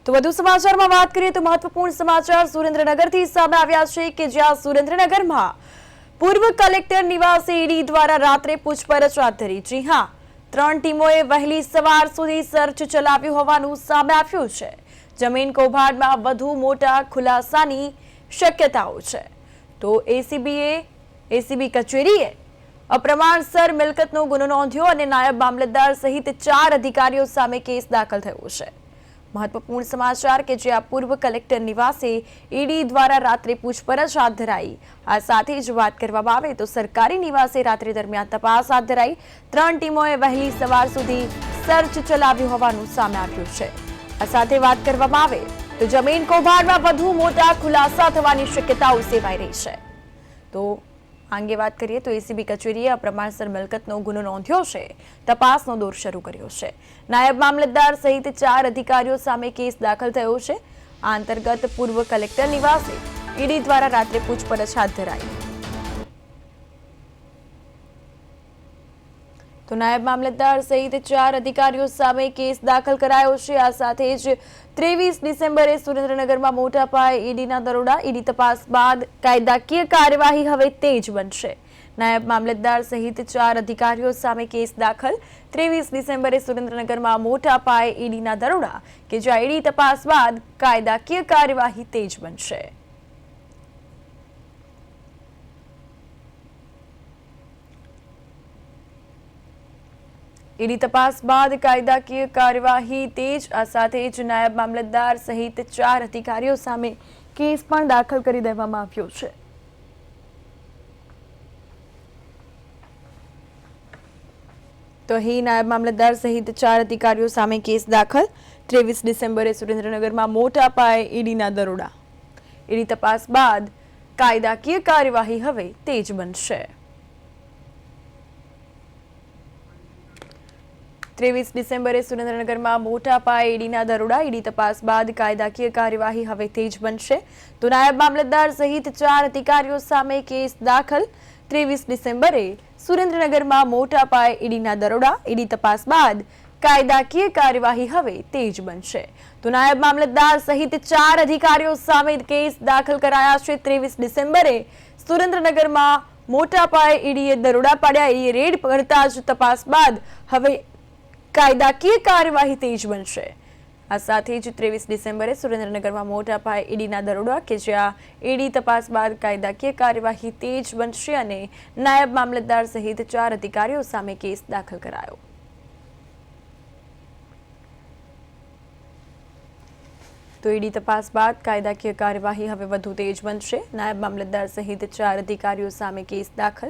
તો વધુ સમાચારમાં વાત કરીએ તો મહત્વપૂર્ણ સમાચાર સુરેન્દ્રનગરથી સામે આવ્યા છે કે જ્યાં સુરેન્દ્રનગરમાં પૂર્વ કલેક્ટર નિવાસે ઈડી દ્વારા રાત્રે પૂછપરછ હાથ ધરી. જી હા, 3 ટીમોએ વહેલી સવાર સુધી સર્ચ ચલાવ્યું હોવાનું સામે આવ્યું છે. જમીન કૌભાંડમાં વધુ મોટા ખુલાસાની શક્યતાઓ છે. તો એસીબી કચેરીએ અપ્રમાણસર મિલકતનો ગુનો નોંધ્યો અને નાયબ મામલતદાર સહિત 4 અધિકારીઓ સામે કેસ દાખલ થયો છે. મહત્વપૂર્ણ સમાચાર કે જ્યાં પૂર્વ કલેક્ટર નિવાસે ઈડી દ્વારા રાત્રે પૂછપરછ હાથ ધરાઈ. આ સાથે જ વાત કરવામાં આવે તો સરકારી નિવાસે રાત્રિ દરમિયાન તપાસ હાથ ધરાઈ. 3 ટીમોએ વહેલી સવાર સુધી સર્ચ ચલાવ્યું હોવાનું સામે આવ્યું છે. આ સાથે વાત કરવામાં આવે તો જમીન કૌભાંડમાં વધુ મોટા ખુલાસા થવાની શક્યતાઓ સેવાઈ રહી છે. તો અંગે વાત કરીએ તો એસીબી કચેરીએ અપ્રમાણસર મિલકતનો ગુનો નોંધ્યો છે. તપાસનો દોર શરૂ કર્યો છે. નાયબ મામલતદાર સહિત 4 અધિકારીઓ સામે કેસ દાખલ થયો છે. આ અંતર્ગત પૂર્વ કલેક્ટર નિવાસે ઈડી દ્વારા રાત્રે પૂછપરછ હાથ ધરાઈ. તો નાયબ મામલતદાર સહિત 4 અધિકારીઓ સામે કેસ દાખલ કરાયો છે. આ સાથે જ 23 ડિસેમ્બરે સુરેન્દ્રનગરમાં મોટા પાયે ઈડીના દરોડા. ઈડી તપાસ બાદ કાયદાકીય કાર્યવાહી હવે તેજ બનશે. નાયબ મામલતદાર સહિત 4 અધિકારીઓ સામે કેસ દાખલ. 23 ડિસેમ્બરે સુરેન્દ્રનગરમાં મોટા પાયે ઈડીના દરોડા કે જ્યાં ઈડી તપાસ બાદ કાયદાકીય કાર્યવાહી તેજ બનશે. ઈડી તપાસ બાદ કાયદાકીય કાર્યવાહી તેજ. આ સાથે જ નાયબ મામલતદાર સહિત 4 અધિકારીઓ સામે કેસ પણ દાખલ કરી દેવામાં આવ્યો છે. તો અહીં નાયબ મામલતદાર સહિત 4 અધિકારીઓ સામે કેસ દાખલ. 23 ડિસેમ્બરે સુરેન્દ્રનગરમાં મોટા પાયે ઈડીના દરોડા. ઈડી તપાસ બાદ કાયદાકીય કાર્યવાહી હવે તેજ બનશે. 23 ડિસેમ્બરે સુરેન્દ્રનગરમાં મોટા પાયે ઈડીના દરોડા. ઈડી તપાસ બાદ કાયદાકીય કાર્યવાહી હવે તેજ બનશે. તો નાયબ મામલતદાર સહિત 4 અધિકારીઓ સામે કેસ દાખલ. 23 ડિસેમ્બરે સુરેન્દ્રનગરમાં મોટા પાયે ઈડીના દરોડા. ઈડી તપાસ બાદ કાયદાકીય કાર્યવાહી હવે તેજ બનશે. તો નાયબ મામલતદાર સહિત 4 અધિકારીઓ સામે કેસ દાખલ કરાયા છે. 23 ડિસેમ્બરે સુરેન્દ્રનગરમાં મોટા પાયે ઈડીએ દરોડા પાડ્યા. ઈડીએ રેડ કરતા જ તપાસ બાદ હવે કાયદાકીય કાર્યવાહી તેજ બનશે. આ સાથે જ 23 ડિસેમ્બરે સુરેન્દ્રનગરમાં મોટા પાયે ઈડીના દરોડા કે જ્યાં ઈડી તપાસ બાદ કાયદાકીય કાર્યવાહી તેજ બનશે અને નાયબ મામલતદાર સહિત 4 અધિકારીઓ સામે કેસ દાખલ કરાયો. તો ઈડી તપાસ બાદ કાયદાકીય કાર્યવાહી હવે વધુ તેજ બનશે. નાયબ મામલતદાર સહિત 4 અધિકારીઓ સામે કેસ દાખલ.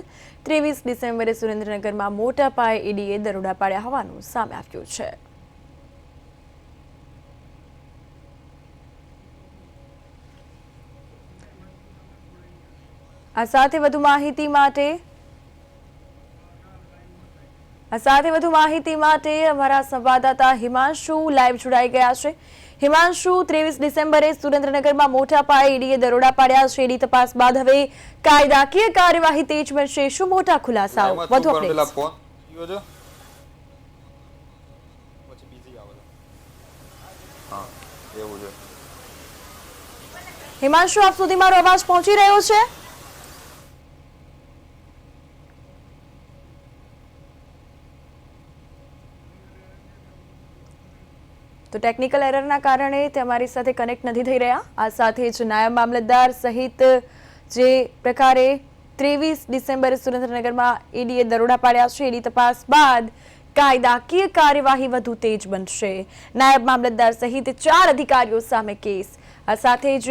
23 ડિસેમ્બરે સુરેન્દ્રનગરમાં મોટા પાયે ઈડીએ દરોડા પાડ્યા હોવાનું સામે આવ્યું છે. આ સાથે વધુ માહિતી માટે અમારા સંવાદદાતા હિમાંશુ લાઈવ જોડાઈ ગયા છે. હિમાંશુ, 23 ડિસેમ્બરે સુરેન્દ્રનગરમાં મોટા પાયે ઈડીએ દરોડા પાડ્યા છે. ઈડી તપાસ બાદ હવે કાયદાકીય કાર્યવાહી તેજ બનશે. શું મોટા ખુલાસાઓ? વધુ અપડેટ્સ. હિમાંશુ, આપ સુધી મારો અવાજ પહોંચી રહ્યો છે? તો ટેકનિકલ એરરના કારણે તે અમારી સાથે કનેક્ટ નથી થઈ રહ્યા. આ સાથે જ નાયબ મામલતદાર સહિત જે પ્રકારે 23 ડિસેમ્બરે સુરેન્દ્રનગરમાં ઈડીએ દરોડા પાડ્યા છે. ઈડી તપાસ બાદ કાયદાકીય કાર્યવાહી વધુ તેજ બનશે. નાયબ મામલતદાર સહિત 4 અધિકારીઓ સામે કેસ. આ સાથે જ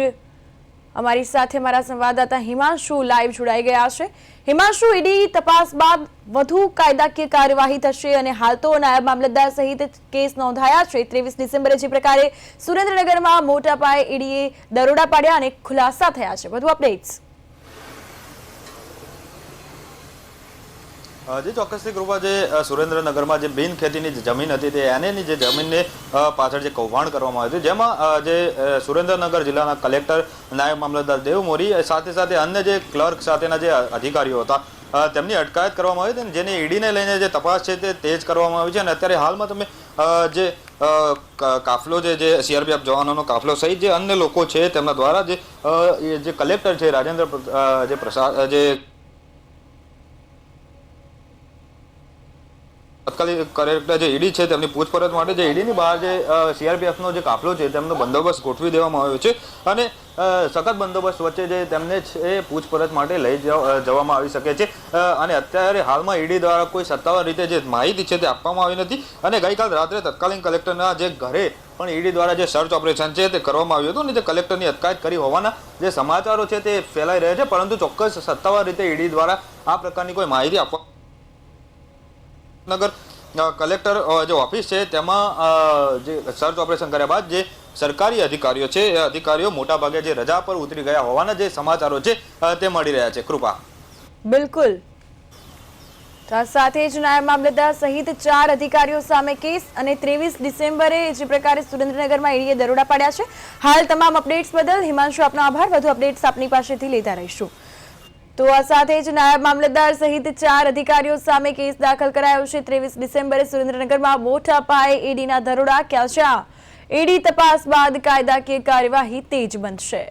અમારી સાથે અમારા સંવાદદાતા હિમાંશુ લાઈવ જોડાઈ ગયા છે. હિમાંશુ, ઈડી તપાસ બાદ વધુ કાયદાકીય કાર્યવાહી થશે અને હાલ તો નાયબ મામલતદાર સહિત કેસ નોંધાયા છે. 23 ડિસેમ્બરે જે પ્રકારે સુરેન્દ્રનગરમાં મોટા પાયે ઈડીએ દરોડા પાડ્યા અને ખુલાસા થયા છે. વધુ અપડેટ્સ. જે ચોક્કસથી કૃપા, જે સુરેન્દ્રનગરમાં જે બિન ખેતીની જમીન હતી તે એની જે જમીનને પાછળ જે કૌભાંડ કરવામાં આવ્યું હતું, જેમાં જે સુરેન્દ્રનગર જિલ્લાના કલેક્ટર, નાયબ મામલતદાર દેવ મોરી સાથે સાથે અન્ય જે ક્લર્ક સાથેના જે અધિકારીઓ હતા તેમની અટકાયત કરવામાં આવી હતી, જેની ઈડીને લઈને જે તપાસ છે તે તેજ કરવામાં આવી છે. અને અત્યારે હાલમાં તમે જે કાફલો છે, જે સીઆરપીએફ જવાનોનો કાફલો સહિત જે અન્ય લોકો છે તેમના દ્વારા જે કલેક્ટર છે રાજેન્દ્ર જે પ્રસાદ જે તત્કાલીન કલેક્ટર જે ઈડી છે તેમની પૂછપરછ માટે જે ઈડીની બહાર જે સીઆરપીએફનો જે કાફલો છે તેમનો બંદોબસ્ત ગોઠવી દેવામાં આવ્યો છે અને સખત બંદોબસ્ત વચ્ચે જે તેમને છે પૂછપરછ માટે લઈ જવામાં આવી શકે છે અને અત્યારે હાલમાં ઈડી દ્વારા કોઈ સત્તાવાર રીતે જે માહિતી છે તે આપવામાં આવી નથી અને ગઈકાલ રાત્રે તત્કાલીન કલેક્ટરના જે ઘરે પણ ઈડી દ્વારા જે સર્ચ ઓપરેશન છે તે કરવામાં આવ્યું હતું અને જે કલેક્ટરની અટકાયત કરી હોવાના જે સમાચારો છે તે ફેલાઈ રહ્યા છે, પરંતુ ચોક્કસ સત્તાવાર રીતે ઈડી દ્વારા આ પ્રકારની કોઈ માહિતી આપવા નગર કલેક્ટર જે ઓફિસ છે તેમાં જે સર્ચ ઓપરેશન કર્યા બાદ જે સરકારી અધિકારીઓ છે એ અધિકારીઓ મોટાભાગે જે રજા પર ઉતરી ગયા હોવાના જે સમાચારો છે તે મળી રહ્યા છે. કૃપા. બિલકુલ. તો આ સાથે જ નાયબ મામલતદાર સહિત 4 અધિકારીઓ સામે કેસ અને 23 ડિસેમ્બરે જે પ્રકારે સુરેન્દ્રનગરમાં ઈડીએ દરોડા પાડ્યા છે. હાલ તમામ અપડેટ્સ બદલ હિમાંશુ આપનો આભાર. વધુ અપડેટ્સ આપની પાસેથી લેતા રહીશું. તો આ સાથે જ નાયબ મામલતદાર સહિત 4 અધિકારીઓ સામે કેસ દાખલ કરાયો છે. 23 ડિસેમ્બરે સુરેન્દ્રનગરમાં મોટા પાયે ઈડીના દરોડા. ક્યાં ઈડી તપાસ બાદ કાયદાકીય કાર્યવાહી તેજ બનશે.